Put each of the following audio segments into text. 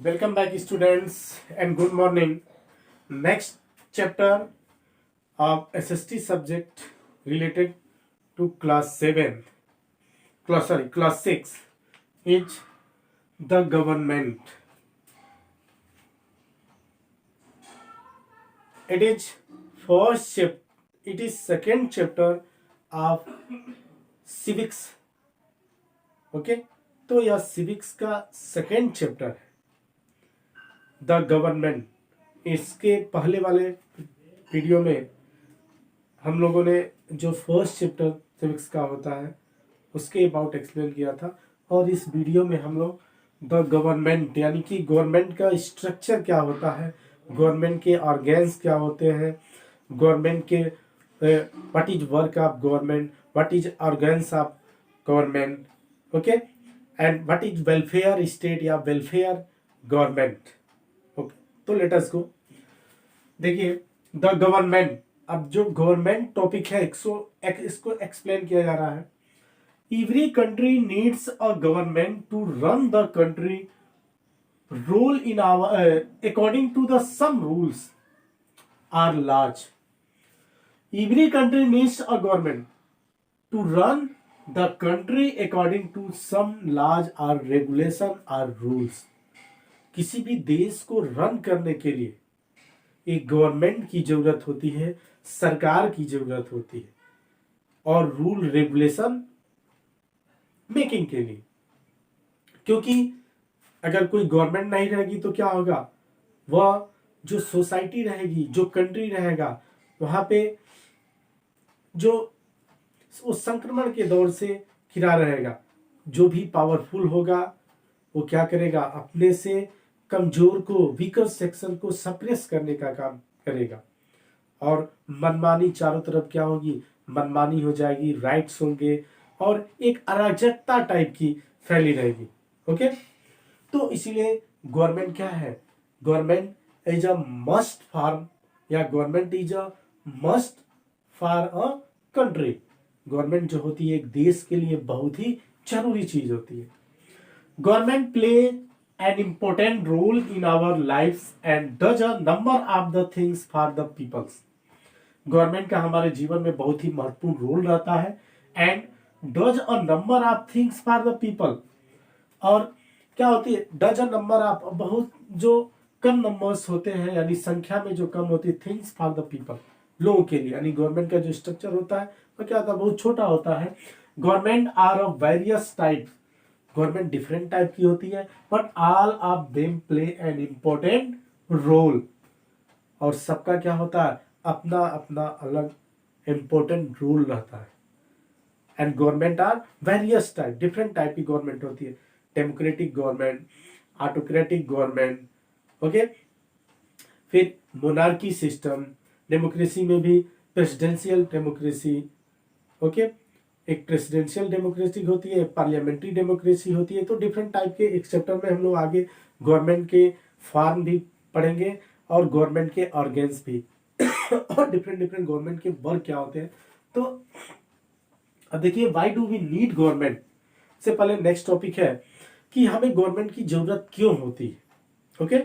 Welcome back, students, and good morning. Next chapter of SST subject related to class 6 is the government. It is second chapter of civics. Okay तो यह civics का second chapter है, the government. इसके पहले वाले video में हम लोगों ने जो फर्स्ट चैप्टर सिविक्स का होता है उसके अबाउट एक्सप्लेन किया था, और इस वीडियो में हम लोग द गवर्नमेंट यानी कि गवर्नमेंट का स्ट्रक्चर क्या होता है, गवर्नमेंट के ऑर्गेन्स क्या होते हैं, गवर्नमेंट के what is work of government, what is organs of government, okay, and what is welfare state या वेलफेयर गवर्नमेंट। ओके, तो लेट अस गो। देखिए द गवर्नमेंट, अब जो गवर्नमेंट टॉपिक है इसको एक्सप्लेन किया जा रहा है। Every country needs a government to run the country, rule in our according to the some rules are large. Every country needs a government to run the country according to some large are regulation are rules. किसी भी देश को run करने के लिए एक government की जरूरत होती है, सरकार की जरूरत होती है, और रूल रेगुलेशन मेकिंग के लिए। क्योंकि अगर कोई गवर्नमेंट नहीं रहेगी तो क्या होगा, वह जो सोसाइटी रहेगी, जो कंट्री रहेगा, वहां पे जो उस संक्रमण के दौर से घिरा रहेगा। जो भी पावरफुल होगा वो क्या करेगा, अपने से कमजोर को, वीकर सेक्शन को सप्रेस करने का काम करेगा, और मनमानी चारों तरफ क्या होगी, मनमानी हो जाएगी, राइट्स होंगे, और एक अराजकता टाइप की फैली रहेगी। ओके, तो इसीलिए गवर्नमेंट क्या है, government is a must for, या government is a must for a country. Government जो होती है एक देश के लिए बहुत ही जरूरी चीज होती है। Government play an important role in our lifes and does a number of the things for the peoples. Government का हमारे जीवन में बहुत ही महत्वपूर्ण रोल रहता है, and does a number of things for the people. और क्या होती है, डज अ नंबर ऑफ, बहुत जो कम नंबर्स होते हैं, यानी संख्या में जो कम होती है, थिंग्स फॉर द पीपल, लोगों के लिए। यानी गवर्नमेंट का जो स्ट्रक्चर होता है वो क्या होता है, बहुत छोटा होता है। Government are of various type, government different type की होती है, but all of them play an important role. और सबका क्या होता है, अपना अपना अलग इम्पोर्टेंट रोल रहता है। And government are various type, different type की गवर्नमेंट होती है। Democratic government, autocratic government, okay, फिर मोनार्की सिस्टम, डेमोक्रेसी में भी प्रेसिडेंशियल डेमोक्रेसी, ओके, एक प्रेसिडेंशियल डेमोक्रेसी होती है, पार्लियामेंट्री डेमोक्रेसी होती है। तो डिफरेंट टाइप के एक चैप्टर में हम लोग आगे गवर्नमेंट के फॉर्म भी पढ़ेंगे, और गवर्नमेंट के ऑर्गेन्स भी और डिफरेंट डिफरेंट गवर्नमेंट के वर्क क्या होते हैं। तो अब देखिए, why do we need government से पहले नेक्स्ट टॉपिक है कि हमें गवर्नमेंट की जरूरत क्यों होती है। Okay,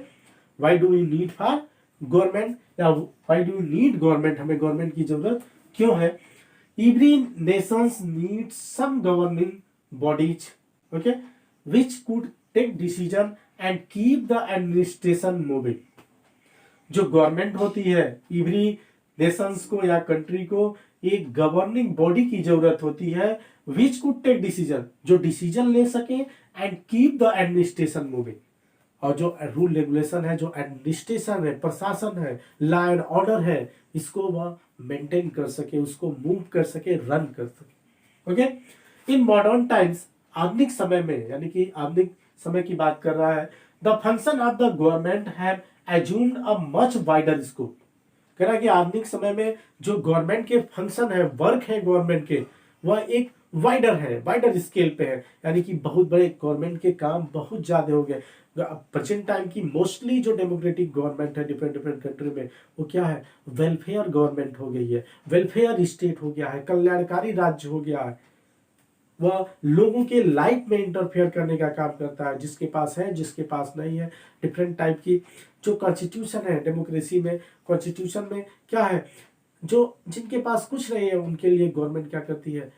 why do we need for government, या why do we need government, हमें गवर्नमेंट की जरूरत क्यों है। Every nations needs some governing bodies, okay, which could take decision and keep the administration moving. जो गवर्नमेंट होती है, एवरी नेशंस को या कंट्री को एक गवर्निंग बॉडी की जरूरत होती है, विच कुड टेक डिसीजन, जो डिसीजन ले सके, and keep the administration moving, और जो रूल रेगुलेशन है, जो एडमिनिस्ट्रेशन है, प्रशासन है, लॉ एंड ऑर्डर है, इसको वह मेंटेन कर सके, उसको मूव कर सके, रन कर सके। ओके, इन मॉडर्न टाइम्स, आधुनिक समय में, यानी कि आधुनिक समय की बात कर रहा है, the function of the government have assumed a much wider scope. कह रहा है कि आधुनिक समय में जो गवर्नमेंट के फंक्शन है, वर्क है गवर्नमेंट के, वह एक वाइडर है, वाइडर स्केल पे है, यानी कि बहुत बड़े गवर्नमेंट के काम बहुत ज्यादा हो गए। प्रेजेंट टाइम की मोस्टली जो डेमोक्रेटिक गवर्नमेंट है डिफरेंट डिफरेंट कंट्री में, वो क्या है, वेलफेयर गवर्नमेंट हो गई है, वेलफेयर स्टेट हो गया है, कल्याणकारी राज्य हो गया है, वह लोगों के लाइफ में इंटरफेयर करने का काम करता है, जिसके पास है जिसके पास नहीं है। डिफरेंट टाइप की जो कॉन्स्टिट्यूशन है डेमोक्रेसी में, कॉन्स्टिट्यूशन में क्या है, जो जिनके पास कुछ नहीं है उनके लिए गवर्नमेंट क्या करती है,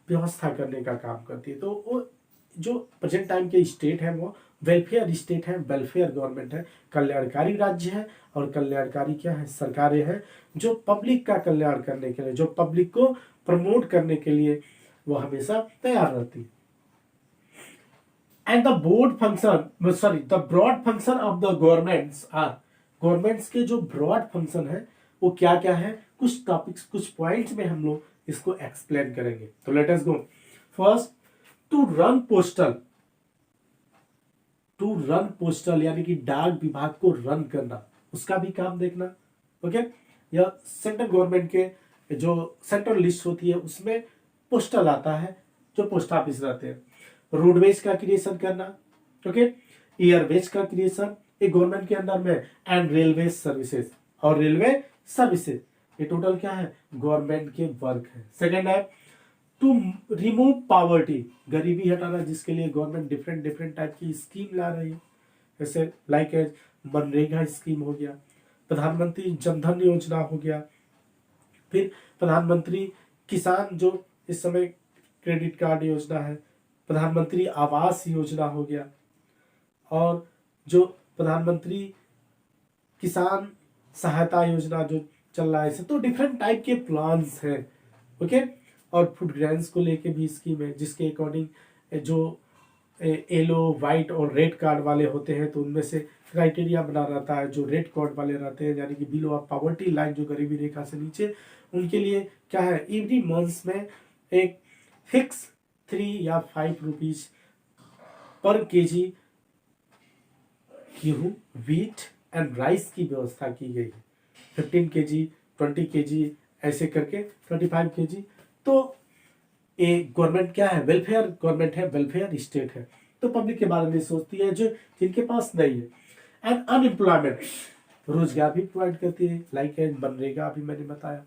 व्यवस्था करने का काम करती है। तो वो जो प्रेजेंट टाइम के स्टेट है वो वेलफेयर स्टेट है, वेलफेयर गवर्नमेंट है, कल्याणकारी राज्य है। और कल्याणकारी क्या है, सरकारें हैं जो पब्लिक का कल्याण करने के लिए, जो पब्लिक को प्रमोट करने के लिए वो हमेशा तैयार रहती है। And the board function sorry the broad function of the governments are, governments के जो ब्रॉड फंक्शन है वो क्या क्या है, कुछ टॉपिक्स कुछ पॉइंट्स में हम लोग इसको एक्सप्लेन करेंगे। तो let us go. First, to run postal, to run postal यानी कि डाक विभाग को रन करना, उसका भी काम देखना। ओके, यह सेंट्रल गवर्नमेंट के जो सेंट्रल लिस्ट होती है उसमें पोस्टल आता है, जो पोस्ट ऑफिस रहते हैं। रोडवेज का क्रिएशन करना, ओके, एयरवेज का क्रिएशन एक गवर्नमेंट के अंदर में, एंड रेलवे सर्विसेज, और रेलवे सर्विसेज ये टोटल क्या है, गवर्नमेंट के वर्क है। सेकेंड है टू रिमूव पॉवर्टी, गरीबी हटाना, जिसके लिए गवर्नमेंट डिफरेंट डिफरेंट टाइप की स्कीम ला रही है, जैसे लाइक मनरेगा स्कीम हो गया, प्रधानमंत्री जनधन योजना हो गया, फिर प्रधानमंत्री किसान जो इस समय क्रेडिट कार्ड योजना है, प्रधानमंत्री आवास योजना हो गया, और जो प्रधानमंत्री किसान सहायता योजना जो चल रहा है, तो डिफरेंट टाइप के प्लान्स हैं। ओके, और फूड ग्रेन्स को लेके भी स्कीम है, जिसके अकॉर्डिंग जो येलो व्हाइट और रेड कार्ड वाले होते हैं तो उनमें से क्राइटेरिया बना रहता है। जो रेड कार्ड वाले रहते हैं यानी कि बिलो ऑफ पॉवर्टी लाइन, जो गरीबी रेखा से नीचे, उनके लिए क्या है, एवरी मंथ में एक फिक्स 3 या 5 रुपीज पर केजी गेहूं, व्हीट एंड राइस की व्यवस्था की गई है। 15 केजी, 20 केजी ऐसे करके 25 केजी। तो ये गवर्नमेंट क्या है, वेलफेयर गवर्नमेंट है, वेलफेयर स्टेट है, तो पब्लिक के बारे में सोचती है जो जिनके पास नहीं है। एंड अनएम्प्लॉयमेंट, रोजगार भी प्रोवाइड करती है, लाइक मनरेगा अभी मैंने बताया।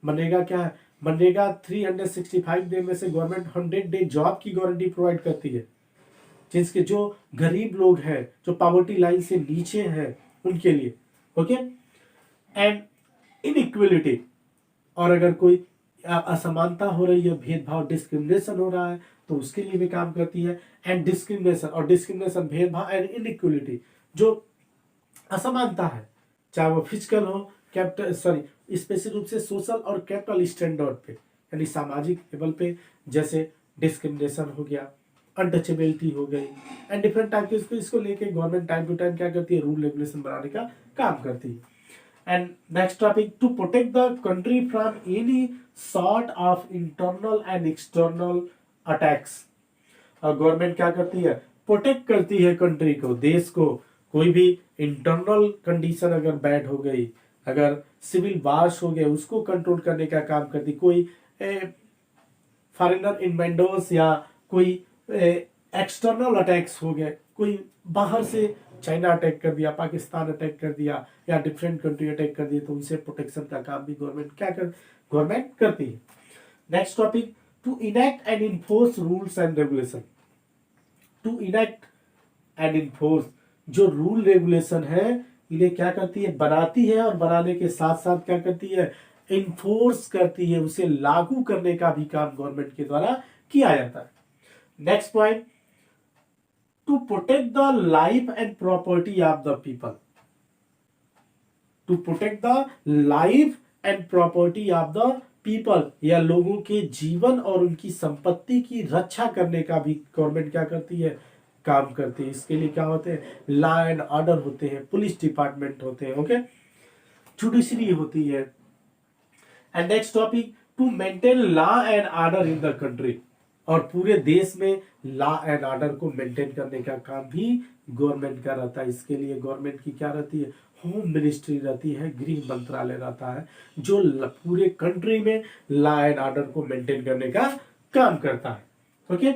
मनरेगा क्या है, मनरेगा 365 डे में से गवर्नमेंट 100 डे जॉब की गारंटी प्रोवाइड करती है, जिसके जो गरीब लोग हैं, जो पॉवर्टी लाइन से नीचे हैं, उनके लिए। ओके, एंड इनइक्वलिटी, और अगर कोई असमानता हो रही है, भेदभाव डिस्क्रिमिनेशन हो रहा है, तो उसके लिए भी काम करती है। एंड डिस्क्रिमिनेशन, और डिस्क्रिमिनेशन भेदभाव एंड इनइक्वलिटी, जो असमानता है, चाहे वो फिजिकल हो, कैपिटल सॉरी स्पेशल रूप से सोशल और कैपिटल स्टैंडर्ड पे, यानी सामाजिक लेवल पे, जैसे डिस्क्रिमिनेशन हो गया, अनटचेबिलिटी हो गई, एंड डिफरेंट टाइप के इसको लेके गवर्नमेंट टाइम टू टाइम क्या करती है, रूल रेगुलेशन बनाने का काम करती है। And next topic, to protect the country from any sort of internal and external attacks, और गवर्नमेंट क्या करती है, प्रोटेक्ट करती है कंट्री को, देश को। कोई भी इंटरनल कंडीशन अगर बैड हो गई, अगर सिविल वार्स हो गए, उसको कंट्रोल करने का काम करती। कोई फॉरेनर इन्वेंडर्स या कोई एक्सटर्नल अटैक्स हो गए, कोई बाहर से चाइना अटैक कर दिया, पाकिस्तान अटैक कर दिया, या डिफरेंट कंट्री अटैक कर दिए, तो उनसे प्रोटेक्शन का काम भी गवर्नमेंट करती है। Next topic, to enact and enforce rules and regulation, to enact and enforce, जो रूल रेगुलेशन है इन्हें क्या करती है, बनाती है, और बनाने के साथ साथ क्या करती है, इन्फोर्स करती है, उसे लागू करने का भी काम गवर्नमेंट के द्वारा किया जाता है। Next point, to protect the life and property of the people, to protect the life and property of the people, या लोगों के जीवन और उनकी संपत्ति की रक्षा करने का भी गवर्नमेंट क्या करती है, काम करती है। इसके लिए क्या होते हैं, लॉ एंड ऑर्डर होते हैं, पुलिस डिपार्टमेंट होते हैं, ओके, जुडिशरी होती है। And next topic, to maintain law and order in the country, और पूरे देश में लॉ एंड ऑर्डर को मेंटेन करने का काम भी गवर्नमेंट का रहता है। इसके लिए गवर्नमेंट की क्या रहती है, होम मिनिस्ट्री रहती है, गृह मंत्रालय रहता है, जो पूरे कंट्री में लॉ एंड ऑर्डर को मेंटेन करने का काम करता है। ओके,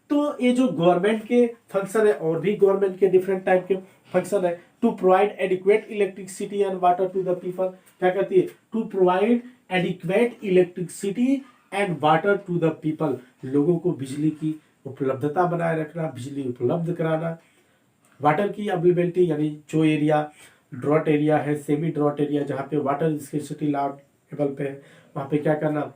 तो ये जो गवर्नमेंट के फंक्शन है, और भी गवर्नमेंट के डिफरेंट टाइप के फंक्शन है। To provide adequate electricity and water to the people, क्या करती है, to provide adequate electricity and water to the people, लोगों को बिजली की उपलब्धता बनाए रखना, बिजली उपलब्ध कराना। वाटर की अवेलेबिलिटी यानी जो एरिया ड्रॉट एरिया है, सेमी ड्रॉट एरिया जहाँ पे वाटर स्केर्सिटी लेवल पे है, वहाँ पे क्या करना,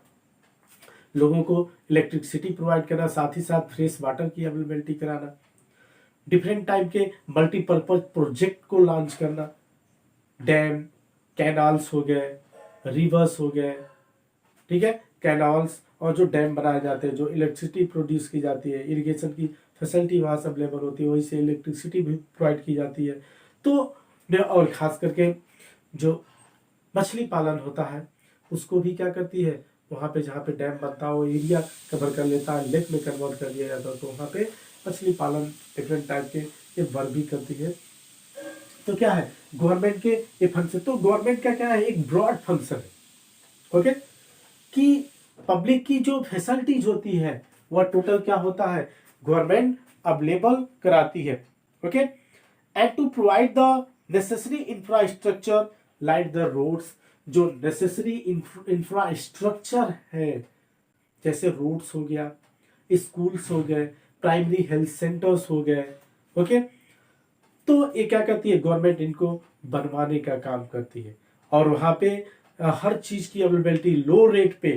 लोगों को इलेक्ट्रिसिटी प्रोवाइड करना, साथ ही साथ फ्रेश वाटर की अवेलेबिलिटी कराना। डिफरेंट टाइप के मल्टीपर्पज प्रोजेक्ट को लॉन्च करना, डैम, कैनाल्स हो गए, रिवर्स हो गए, ठीक है, कैनाल्स और जो डैम बनाए जाते हैं, जो इलेक्ट्रिसिटी प्रोड्यूस की जाती है, इरिगेशन की फैसिलिटी वहाँ से अवेलेबल होती है, वहीं से इलेक्ट्रिसिटी भी प्रोवाइड की जाती है। तो और खास करके जो मछली पालन होता है उसको भी क्या करती है, वहाँ पे जहाँ पे डैम बनता है वो एरिया कवर कर लेता है, लेक में कन्वर्ट कर दिया जाता है, तो वहाँ पे मछली पालन डिफरेंट टाइप के ये वर्क भी करती है। तो क्या है गवर्नमेंट के ये फंक्शन, तो गवर्नमेंट का क्या है, एक ब्रॉड फंक्शन है, ओके, कि पब्लिक की जो फैसिलिटीज होती है वह टोटल क्या होता है, गवर्नमेंट अवेलेबल कराती है, okay, and to provide the necessary infrastructure like the roads, जो नेसेसरी इंफ्रास्ट्रक्चर है जैसे रोड्स हो गया, स्कूल्स हो गए, प्राइमरी हेल्थ सेंटर्स हो गए, ओके, तो ये क्या करती है गवर्नमेंट, इनको बनवाने का काम करती है और वहां पे हर चीज की अवेलेबिलिटी लो रेट पे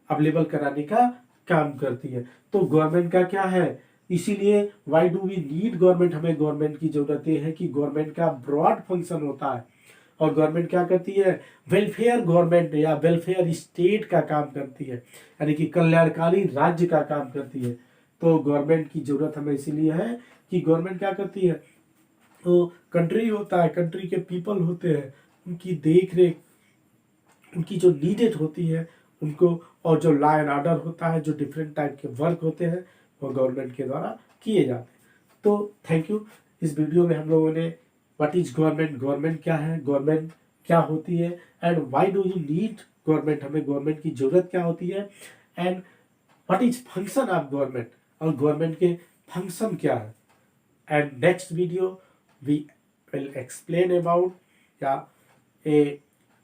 अवेलेबल कराने का काम करती है। तो गवर्नमेंट का क्या है, इसीलिए why do we need government, हमें गवर्नमेंट की जरूरत है कि गवर्नमेंट का ब्रॉड फंक्शन होता है और गवर्नमेंट क्या करती है, वेलफेयर गवर्नमेंट या वेलफेयर स्टेट का काम करती है, यानी कि कल्याणकारी राज्य का काम करती है। तो गवर्नमेंट की जरूरत हमें इसीलिए है कि गवर्नमेंट क्या करती है, तो कंट्री होता है, कंट्री के पीपल होते हैं, उनकी देख रेख, उनकी जो नीडेड होती है उनको, और जो लॉ एंड ऑर्डर होता है, जो डिफरेंट टाइप के वर्क होते हैं वो गवर्नमेंट के द्वारा किए जाते हैं। तो थैंक यू। इस वीडियो में हम लोगों ने व्हाट इज गवर्नमेंट, गवर्नमेंट क्या है, गवर्नमेंट क्या होती है, and why do you need government, हमें गवर्नमेंट की जरूरत क्या होती है, and what is function of government, और गवर्नमेंट के फंक्शन क्या है। And next video we will explain about या a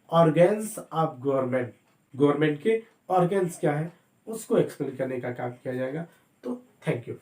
organs of government, government के ऑर्गेन्स क्या है उसको एक्सप्लेन करने का काम किया जाएगा। तो थैंक यू।